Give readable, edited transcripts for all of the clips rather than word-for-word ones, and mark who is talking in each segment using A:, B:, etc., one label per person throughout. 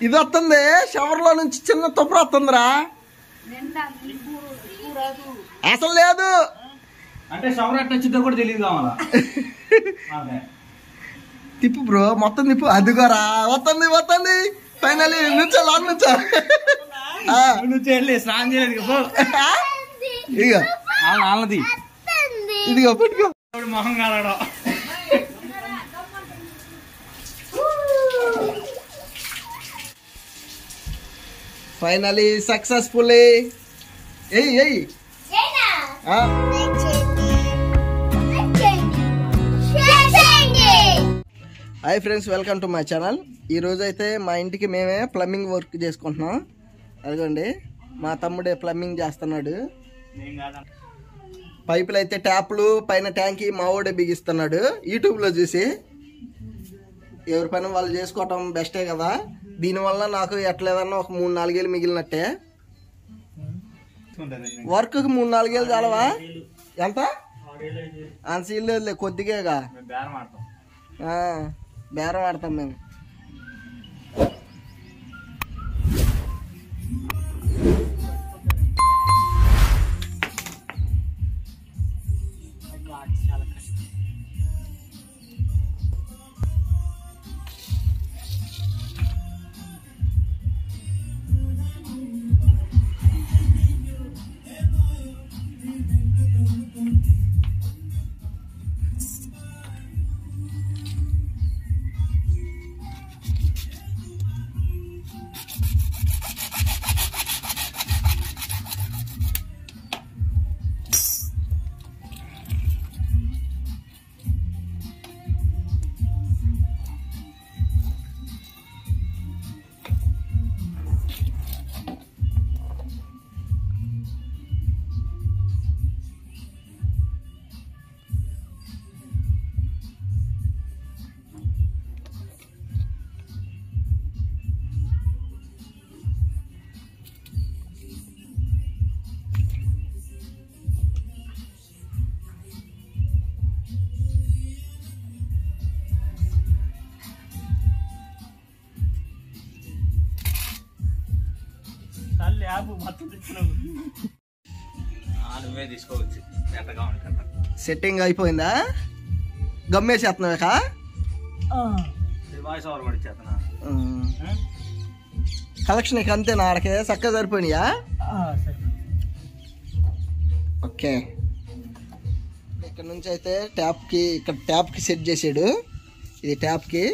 A: ఇది వస్తుంది షవర్ లో నుంచి చిన్న తుప్పర వస్తుందిరా అసలు లేదు
B: అంటే షవర్ ఎట్లా వచ్చిందో కూడా తెలియదు కావాలా
A: తిప్పు బ్రో మొత్తం తిప్పు అదిగోరా వస్తుంది ఫైనలీ నుంచో లాన్ నుంచో
B: స్నానం చేయలేదు
A: ఇదిగో
B: వాళ్ళది
A: ఇదిగో పెట్టుకో
B: మొహం కాలడం
A: ఫైనలీ సక్సెస్ఫుల్లీ ఎయ్ hi friends, welcome to my channel. ఈరోజు అయితే మా ఇంటికి మేమే ప్లంబింగ్ వర్క్ చేసుకుంటున్నాం. అదిగోండి మా తమ్ముడే ప్లంబింగ్ చేస్తున్నాడు. పైపులు అయితే ట్యాప్లు పైన ట్యాంకీ మా వాడే బిగిస్తున్నాడు. యూట్యూబ్లో చూసి ఎవరి పని వాళ్ళు చేసుకోవటం బెస్టే కదా. దీనివల్ల నాకు ఎట్లేదన్నా ఒక 3-4 ఏళ్ళు మిగిలినట్టే. వర్క్కి 3-4 ఏళ్ళు చాలవా? ఎంత అంత సీల్ కొద్దిగా బేరం ఆడతాం మేము.
B: తీసుకోవచ్చు.
A: సెట్టింగ్ అయిపోయిందా? గమ్మేసేస్తున్నావా? కలెక్షన్ అంతేనా? ఆడకే చక్కగా సరిపోయినాయా? ఓకే. ఇక్కడ నుంచి అయితే ట్యాప్కి సెట్ చేసాడు. ఇది ట్యాప్కి,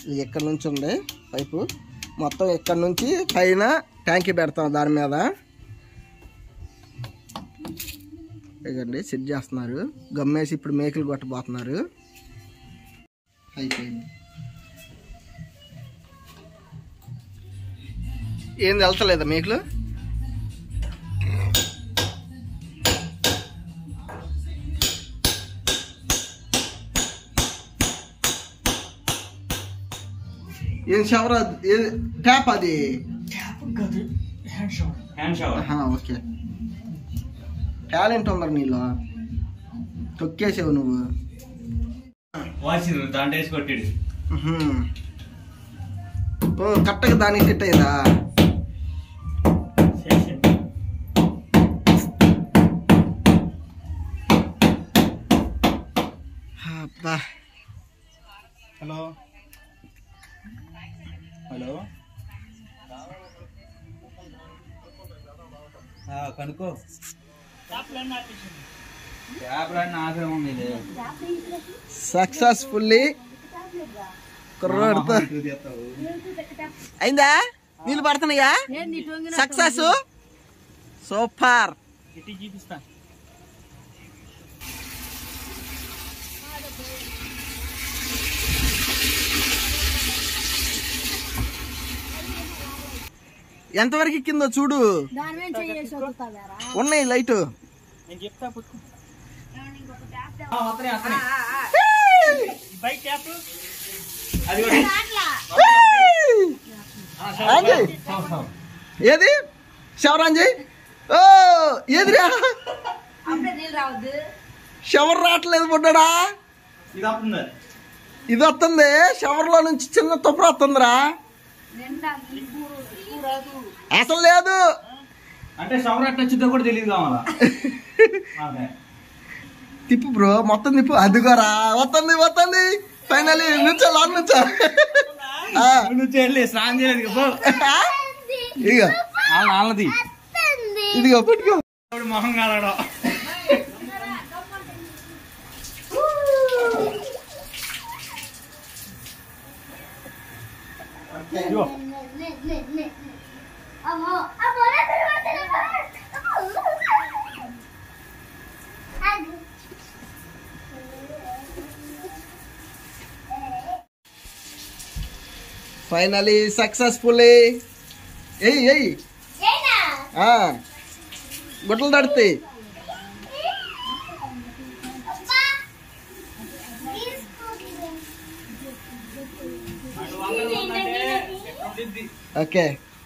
A: ఇది ఇక్కడ నుంచి ఉంది పైపు మొత్తం. ఇక్కడ నుంచి పైన ట్యాంకీ పెడతాం దాని మీద. ఇదండి సెట్ చేస్తున్నారు. గమ్మేసి ఇప్పుడు మేకులు కొట్టబోతున్నారు. అయిపోయింది. ఏం వెళ్తలేదా మేకులు? ఏం షవర్? ట్యాప్ అది? ఓకే. టాలెంట్ ఉందరు నీలో. తొక్కేసావు నువ్వు. కరెక్ట్గా దానికి సెట్ అయిందా? అబ్బా.
B: హలో కనుక్కో.
A: సక్సెస్ఫుల్లీ కుర్రాడుతో అయిందా? నీళ్ళు పడుతున్నాయా? Success super. ఎంతవరకు ఎక్కిందో చూడు. ఉన్నాయి లైట్. ఏది శవరాంజీ? ఓ ఏదిరా షవర్ రావట్లేదు బుడ్డా. ఇది వస్తుంది షవర్ లో నుంచి చిన్న తుప్పర వస్తుందిరా. అసలు లేదు.
B: అంటే షవర్ ఎట్లా వచ్చిందో కూడా తెలియదు కావాలా.
A: తిప్పు బ్రో, మొత్తం తిప్పు. అదిగోరా వస్తుంది వస్తుంది. ఫైనలీ నుంచో లాన్ నుంచో.
B: నువ్వు స్నానం చేయలేదు.
A: ఇదిగో
B: వాళ్ళది
A: ఇదిగో పెట్టుకో.
B: మొహం కాలడం.
A: Finally successfully. ఎయ్ గుడ్లు తడుతాయి. ఓకే